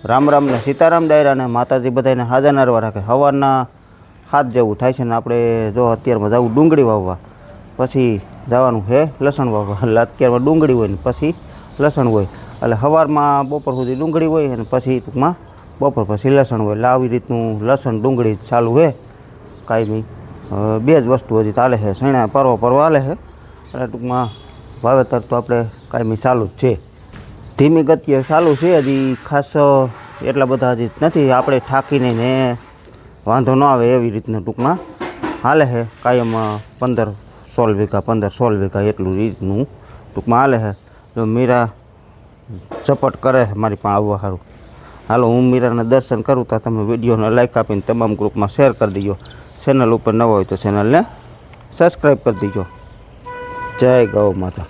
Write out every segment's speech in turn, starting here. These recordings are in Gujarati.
રામ રામ ને સીતારામ ડાયરા ને માતાજી બધાને હાજર નારવા રાખે. સવારના 7 જેવું થાય છે ને આપણે જો અત્યારમાં જવું ડુંગળી વાવવા, પછી જવાનું છે લસણ વાવવા. એટલે અત્યારમાં ડુંગળી હોય ને પછી લસણ હોય, એટલે સવારમાં બપોર સુધી ડુંગળી હોય અને પછી ટૂંકમાં બપોર પછી લસણ હોય. એટલે આવી રીતનું લસણ ડુંગળી ચાલુ છે કાંઈ નહીં. બે જ વસ્તુ હજી ચાલે છે, શેણા પરવા હાલે છે. એટલે ટૂંકમાં વાવેતર તો આપણે કાંઈ ચાલુ જ છે, ધીમી ગતિએ ચાલુ છે. હજી ખાસ એટલા બધા હજી નથી, આપણે ઠાકીને ને વાંધો ન આવે એવી રીતના ટૂંકમાં હાલે છે. કાયમ 15-16 વીઘા 15-16 વીઘા એટલું રીતનું ટૂંકમાં હાલે છે. જો મીરા સપોર્ટ કરે છે મારી પાસે આવવા સારું. હાલો હું મીરાના દર્શન કરું તો તમે વિડીયોને લાઈક આપીને તમામ ગ્રુપમાં શેર કરી દીજો. ચેનલ ઉપર નવો હોય તો ચેનલને સબસ્ક્રાઈબ કરી દીજો. જય ગૌ માતા.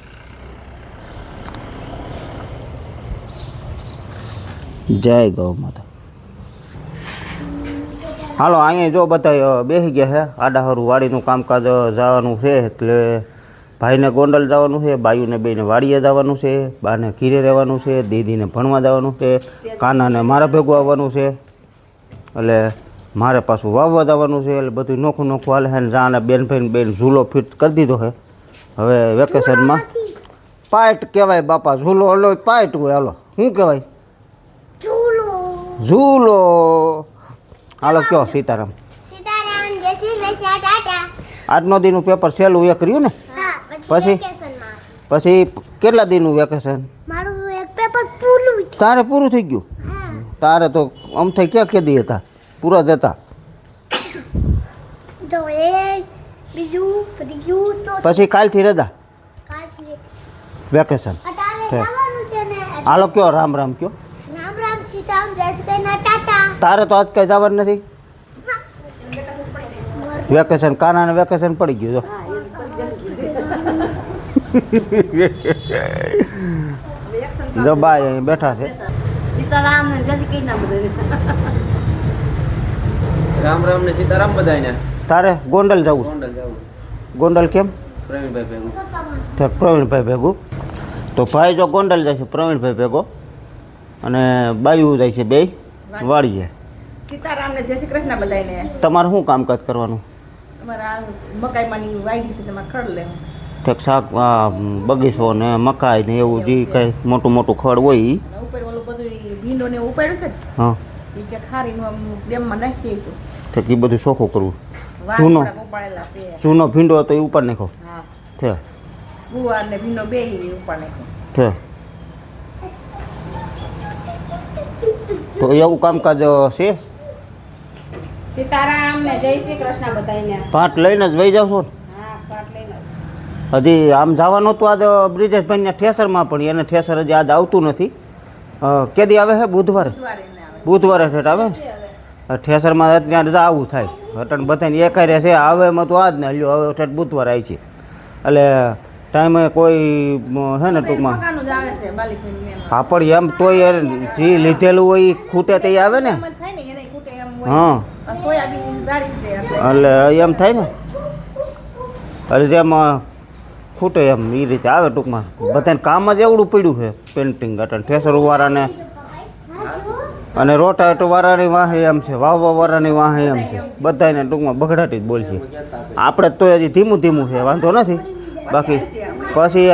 જય ગૌ માતા. હાલો અહીંયા જો બધા બેસી ગયા છે. આડાહરું વાડીનું કામકાજ જવાનું છે, એટલે ભાઈને ગોંડલ જવાનું છે, બાયુને બેને વાડીએ જવાનું છે, બાને ઘીરે રહેવાનું છે, દીદીને ભણવા જવાનું છે, કાનાને મારા ભેગું આવવાનું છે, એટલે મારે પાછું વાવવા જવાનું છે. એટલે બધું નોખું નોખું હાલે છે. ને જાણે બેન ઝૂલો ફિટ કરી દીધો છે. હવે વેકેશનમાં પાઇટ કહેવાય બાપા, ઝૂલો હલો પાઇટ હોય. હાલો શું કહેવાય? ઝૂલો. હાલો કયો સીતારામ. આજનો દીનું પેપર સહેલું એક રહ્યું ને, પછી કેટલા દીનું વેકેશન? તારે પૂરું થઈ ગયું? તારે તો આમ થઈ ક્યાં કેદી હતા, પૂરા જ હતા. પછી કાલથી રજા વેકેશન. હાલો કયો રામ રામ કયો. તારે તો આજ કઈ જવાનું નથી વેકેશન. કાનાને વેકેશન પડી ગયું જો. જો બાય અહીં બેઠા છે. રામ રામ ને સીતારામ બધાને. તારે ગોંડલ જવું? ગોંડલ કેમ? પ્રવીણભાઈ ભેગું. તો ભાઈ જો ગોંડલ જાય છે પ્રવીણભાઈ ભેગો, અને બાયુ જાય છે બે વાળીએ. સીતારામ ને જય શ્રી કૃષ્ણ બધાને. તમારે શું કામકાજ કરવાનું? તમારા મકાઈમાંની વાડી છે, તમારે ખડ લેવું. ઠેક શાક બગીચો ને મકાઈ ને એવું જે કંઈ મોટું મોટું ખડ હોય એ ઉપર ઓલું બધું ભીંડો ને ઉપાડ્યું છે. હા, એ કે ખારીનું ડેમમાં નાખીએ છીએ. ઠેક એ બધું ચોખ્ખું કરવું. જૂનો ઉપાડેલા છે. જૂનો ભીંડો હતો એ ઉપર નાખો. હા, છે ગુવાર ને ભીંડો બે ઉપર નાખો. છે તો એવું કામકાજ છે. સીતારામ ને જય શ્રી કૃષ્ણ બધાને. પાટ લઈને જ વહી જાવ છો ને? હા, પાટ લઈને જ. હજી આમ જવાનું હતું આજ બ્રિજેશભાઈના ઠેસરમાં, પણ એને ઠેસર હજી આજ આવતું નથી. કેદી આવે છે? બુધવારે. બુધવારે ઠેઠ આવે. ઠેસરમાં ત્યાં રજા આવું થાય. અટણ બધાને એકાઈ છે આવે એમાં તો આજ ને હલ્યો હવે ઠેઠ બુધવારે આવી છે. એટલે ટાઈમે કોઈ છે ને ટૂંકમાં હા, પણ એમ તોય જે લીધેલું હોય એ ખૂટે તે આવે ને. હા, એટલે એમ થાય ને, એટલે જેમ ખૂટે એમ એ રીતે આવે ટૂંકમાં. બધાને કામ જ એવડું પડ્યું છે પેન્ટિંગ અટણ ઠેસરવાળાને અને રોટાવેટરવાળાની વાહે એમ છે, વાવવાવાળાની વાહે એમ છે. બધાને ટૂંકમાં બગડાટી જ બોલ છે. આપણે તો હજી ધીમું ધીમું છે, વાંધો નથી. બાકી પછી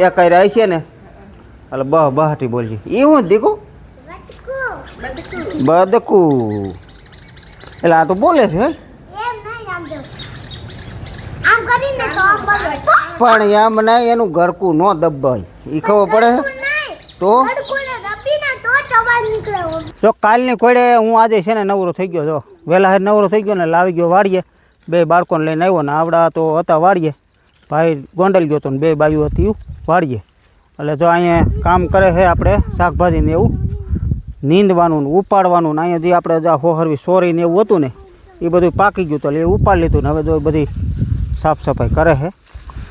એકાઈ રહી છે ને એટલે બહાટી બોલ છે. એ હું દીકું બદકું એટલે આ તો બોલે છે. પણ એમ નહીં, એનું ઘરકું ન દબાય એ ખબર પડે તો. જો કાલની ખોડે હું આજે છે ને નવરો થઈ ગયો. જો વહેલા નવરો થઈ ગયો ને લાવી ગયો વાડીએ. બે બાળકોને લઈને આવ્યો ને આવડા તો હતા વાડીએ. ભાઈ ગોંડલ ગયો હતો ને બે બાજુ હતી વાડીએ. એટલે જો અહીંયા કામ કરે છે આપણે શાકભાજીને એવું નીંદવાનું ને ઉપાડવાનું ને અહીંયા જે આપણે જ્યાં હોહરવી સોરી ને એવું હતું ને એ બધું પાકી ગયું તો એટલે એ ઉપાડી લીધું ને હવે જો બધી સાફ સફાઈ કરે છે.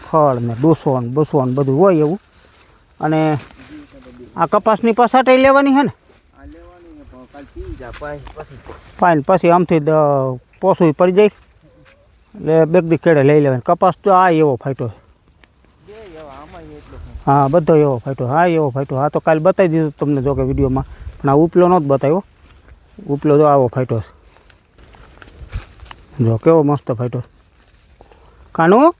ખડ ને ડૂસો ને બૂસો ને બધું હોય એવું. અને આ કપાસની પસાટાઈ લેવાની છે ને, પાઈને પછી આમથી પોસું પડી જાય એટલે બેગદી કેળે લઈ લેવાની. કપાસ તો આ એવો ફાટ્યો છે. હા બધો એવો ફાટ્યો. હા એવો ફાટ્યો. હા તો કાલે બતાવી દીધું તમને જો કે વિડીયોમાં. પણ આ ઉપલો નહોતો બતાવ્યો. ઉપલો જો આવો ફાટ્યો છે. જો કેવો મસ્ત ફાટ્યો. કાનું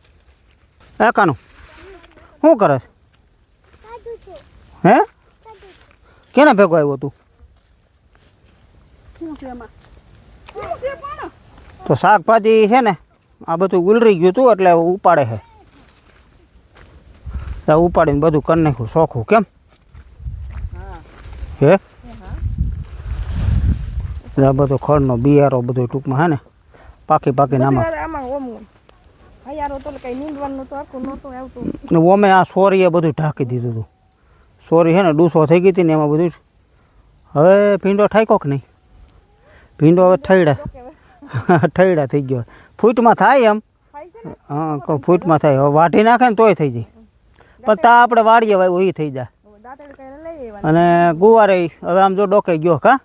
એ કાનું શું કરે છે? હે કેને ભેગો આવ્યો તું? તો શાકભાજી છે ને આ બધું ગુલરી ગયું હતું એટલે ઉપાડે છે. ઉપાડીને બધું કરી નાખ્યું ચોખ્ખું. કેમ હે આ બધો ખડનો બિયારો બધું ટૂંકમાં હે ને પાકીને ઓમે આ સોરીએ બધું ઢાંકી દીધું હતું. સોરી છે ને ડૂસો થઈ ગઈ હતી ને એમાં બધું. હવે ભીંડો ઠાક્યો કે નહીં? ભીંડો હવે ઠૈડા થઈ ગયો. ફૂટમાં થાય એમ. હા ફૂટમાં થાય. હવે વાઢી નાખે ને તોય થઈ જાય. પણ તા આપણે વાડીએ વાવ્યું એ થઈ જાય. અને ગુવારે હવે આમ જો ડોકાઈ ગયો. કા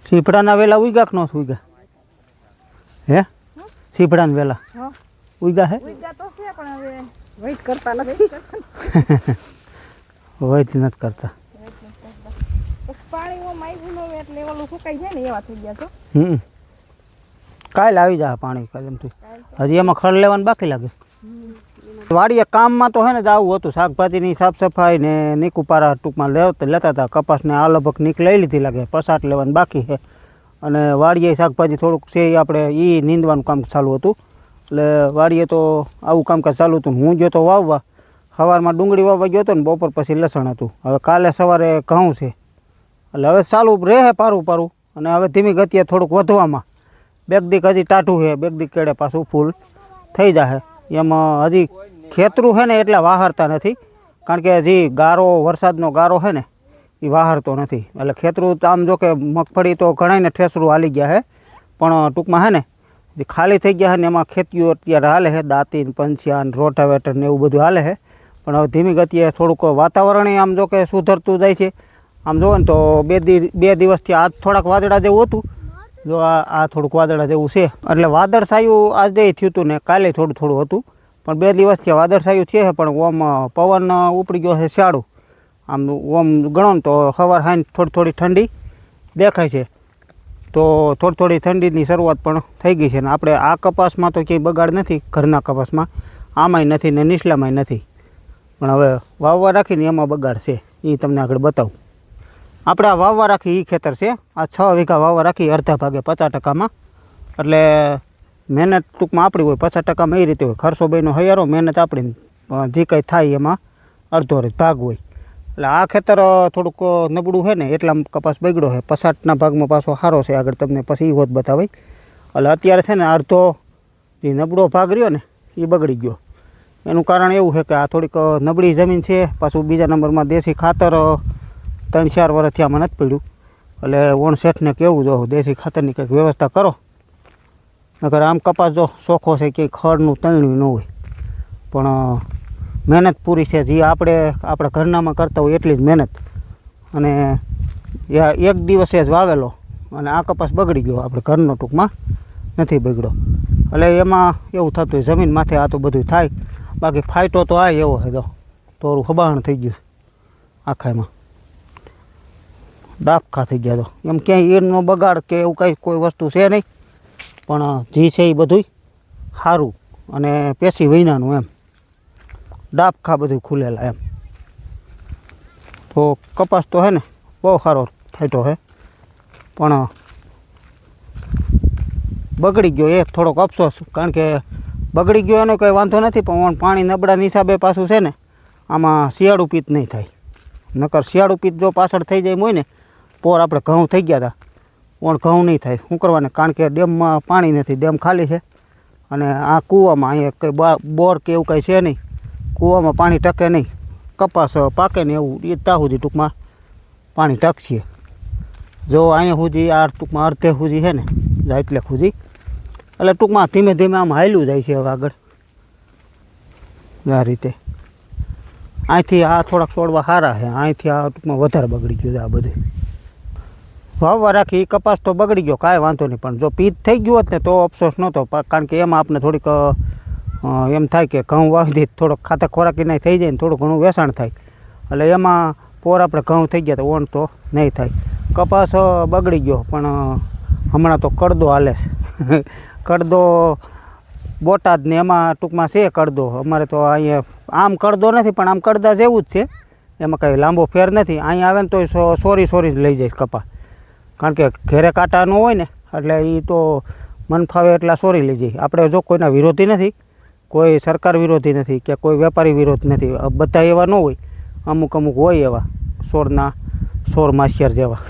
સીફડાના વેલા ઉગ્યા કે ન ઉગ્યા? હે સીફડાના વેલા ઉગ્યા હે? વૈદ નથી કરતા. કાલે આવી જાય પાણી. હજી એમાં ખડ લેવાનું બાકી લાગે. વાડીએ કામમાં તો હે ને આવું હતું. શાકભાજીની સાફ સફાઈ ને નીકુપારા ટૂંકમાં લેતા હતા. કપાસને આ લગભગ નીક લઈ લીધી લાગે. પસાટ લેવાનું બાકી છે. અને વાડીએ શાકભાજી થોડુંક છે આપણે એ નીંદવાનું કામ ચાલુ હતું. એટલે વાડીએ તો આવું કામકાજ ચાલુ હતું. હું ગયો તો વાવવા. સવારમાં ડુંગળી વાવવા ગયો હતો ને બપોર પછી લસણ હતું. હવે કાલે સવારે ઘઉં છે. એટલે હવે ચાલુ રહે પારું. અને હવે ધીમી ગતિએ થોડુંક વધવામાં. બેક દીક હજી ટાઢું છે. બેક દીક કેડે પાછું ફૂલ થઈ જાય. એમાં હજી ખેતરું છે ને એટલા વાહરતા નથી. કારણ કે હજી ગારો વરસાદનો ગારો છે ને એ વાહરતો નથી. એટલે ખેતરું આમ જો કે મગફળી તો ઘણાને ઠેસરું હાલી ગયા છે. પણ ટૂંકમાં છે ને જે ખાલી થઈ ગયા છે ને એમાં ખેતીઓ અત્યારે હાલે છે. દાંતીન પંચિયાન રોટાવેટર ને એવું બધું હાલે છે. પણ હવે ધીમી ગતિએ થોડુંક વાતાવરણ આમ જો કે સુધરતું જાય છે. આમ જોવો ને તો બે દિવસથી આજ થોડાક વાદળા જેવું હતું. જો આ થોડુંક વાદળા જેવું છે. એટલે વાદળછાયું આજે થયું હતું ને કાલે થોડું હતું. પણ 2 દિવસથી વાદળછાયું છે. પણ ઓમ પવન ઉપડી ગયો છે શાળું. આમ ઓમ ગણો ને તો સવાર સાંજ થોડી ઠંડી દેખાય છે. તો થોડી ઠંડીની શરૂઆત પણ થઈ ગઈ છે. ને આપણે આ કપાસમાં તો ક્યાંય બગાડ નથી. ઘરના કપાસમાં આમાંય નથી ને નીચલામાંય નથી. પણ હવે વાવવા રાખીને એમાં બગાડ છે. એ તમને આગળ બતાવું. આપણે આ વાવવા રાખી એ ખેતર છે. આ 6 વીઘા વાવવા રાખી અડધા ભાગે 50%. એટલે મહેનત ટૂંકમાં આપણી હોય 50%. એ રીતે હોય. ખર્ચો બેનો હૈયારો મહેનત આપણી જે કંઈ થાય એમાં અડધો ભાગ હોય. એટલે આ ખેતર થોડુંક નબળું છે ને એટલા કપાસ બગડ્યો છે. 50ના ભાગમાં પાછો સારો છે. આગળ તમને પછી એ હોત બતાવાય. એટલે અત્યારે છે ને અડધો જે નબળો ભાગ રહ્યો ને એ બગડી ગયો. એનું કારણ એવું છે કે આ થોડીક નબળી જમીન છે. પાછું બીજા નંબરમાં દેશી ખાતર 3-4 વર્ષથી આમાં નથી પડ્યું. એટલે ઓણ શેઠને કેવું જો દેશી ખાતરની કંઈક વ્યવસ્થા કરો. નકર આમ કપાસ જો ચોખ્ખો છે ક્યાંય ખડનું તણ્યું ન હોય. પણ મહેનત પૂરી છે. જે આપણા ઘરનામાં કરતા હોય એટલી જ મહેનત. અને એક દિવસે જ વાવેલો અને આ કપાસ બગડી ગયો. આપણે ઘરનો ટૂંકમાં નથી બગડ્યો. એટલે એમાં એવું થતું હોય જમીન માથે આ તો બધું થાય. બાકી ફાયટો તો આ એવો છે. તો થોડું ખબાણ થઈ ગયું આખામાં. ડાબખા થઈ ગયા. તો એમ ક્યાંય એનો બગાડ કે એવું કંઈ કોઈ વસ્તુ છે નહીં. પણ જે છે એ બધું સારું અને પેશી વૈનાનું એમ. ડાબખા બધું ખુલેલા એમ. તો કપાસ તો છે ને બહુ સારો ફાયટો છે. પણ બગડી ગયો એ થોડોક અફસોસ. કારણ કે બગડી ગયો એનો કંઈ વાંધો નથી. પણ પાણી નબળાની હિસાબે પાછું છે ને આમાં શિયાળુ પિત્ત નહીં થાય. નકર શિયાળુ પિત્ત જો પાછળ થઈ જાય હોય ને પોર આપણે ઘઉં થઈ ગયા હતા. ઘઉં નહીં થાય. શું કરવાને? કારણ કે ડેમમાં પાણી નથી. ડેમ ખાલી છે. અને આ કૂવામાં અહીંયા કંઈ બોર કે એવું કંઈ છે નહીં. કૂવામાં પાણી ટકે નહીં. કપાસ પાકે ને એવું એ ત્યાં સુધી ટૂંકમાં પાણી ટકશે. જો અહીંયા સુધી આ ટૂંકમાં અડધે સુધી છે ને જાય એટલે સુધી. એટલે ટૂંકમાં ધીમે ધીમે આમ હાલ્યું જાય છે હવે આગળ. આ રીતે અહીંથી આ થોડાક છોડવા સારા છે. અહીંથી આ ટૂંકમાં વધારે બગડી ગયું છે આ બધું. વાવવા રાખી કપાસ તો બગડી ગયો કાંઈ વાંધો નહીં. પણ જો પીત થઈ ગયું હોત ને તો અફસોસ નહોતો. કારણ કે એમાં આપણે થોડીક એમ થાય કે ઘઉં વાવી દે થોડોક ખાતર ખોરાકી નહીં થઈ જાય ને થોડું ઘણું વેચાણ થાય. એટલે એમાં પોર આપણે ઘઉં થઈ ગયા તો ઓણ તો નહીં થાય. કપાસ બગડી ગયો પણ હમણાં તો કડદો હાલે છે. કડદો બોટાદ ને એમાં ટૂંકમાં છે કડદો. અમારે તો અહીંયા આમ કડદો નથી પણ આમ કડદા જેવું જ છે, એમાં કંઈ લાંબો ફેર નથી. અહીંયા આવે ને તો સોરી જ લઈ જાય કપા, કારણ કે ઘેરે કાંટા ન હોય ને એટલે એ તો મન ફાવે એટલા સોરી લઈ જાય. આપણે જો કોઈના વિરોધી નથી, કોઈ સરકાર વિરોધી નથી કે કોઈ વેપારી વિરોધ નથી, બધા એવા ન હોય, અમુક હોય એવા સોર માસિયાર જેવા.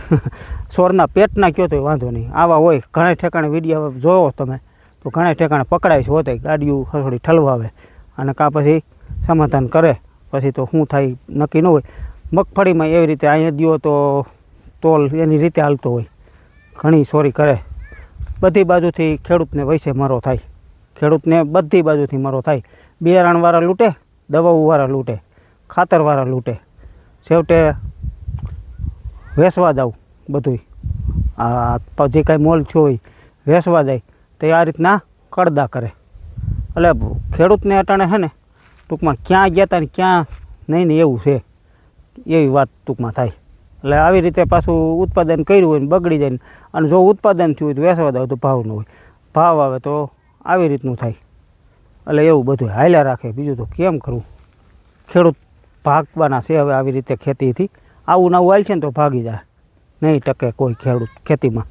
સોરના પેટના કયો તો વાંધો નહીં, આવા હોય. ઘણા ઠેકાણે વિડીયો જોવો તમે તો ઘણા ઠેકાણે પકડાય છે હોતે, ગાડીઓ થોડી ઠલવાવે અને કાં પછી સમાધાન કરે, પછી તો શું થાય નક્કી ન હોય. મગફળીમાં એવી રીતે અહીંયા દ્યો તો તોલ એની રીતે હાલતો હોય, ઘણી સોરી કરે. બધી બાજુથી ખેડૂતને વૈસે મરો થાય, ખેડૂતને બધી બાજુથી મરો થાય. બિયારણવાળા લૂંટે, દવાઓવાળા લૂંટે, ખાતરવાળા લૂંટે, છેવટે વેસવા જાવ બધું. આ જે કાંઈ મોલ થયો હોય વેસવા જાય તો આ રીતના કડદા કરે. એટલે ખેડૂતને અટાણે છે ને ટૂંકમાં ક્યાં ગયા હતા ને ક્યાં નહીં ને એવું છે, એવી વાત ટૂંકમાં થાય. એટલે આવી રીતે પાછું ઉત્પાદન કર્યું હોય ને બગડી જાય ને, અને જો ઉત્પાદન થયું હોય તો વેસવા દાવ તો ભાવ ન હોય, ભાવ આવે તો આવી રીતનું થાય. એટલે એવું બધું હાલ્યા રાખે, બીજું તો કેમ કરવું. ખેડૂત ભાગવાના છે હવે આવી રીતે ખેતીથી. આવું નવું હાલ છે ને તો ભાગી જાય, નહીં ટકે કોઈ ખેડૂત ખેતીમાં.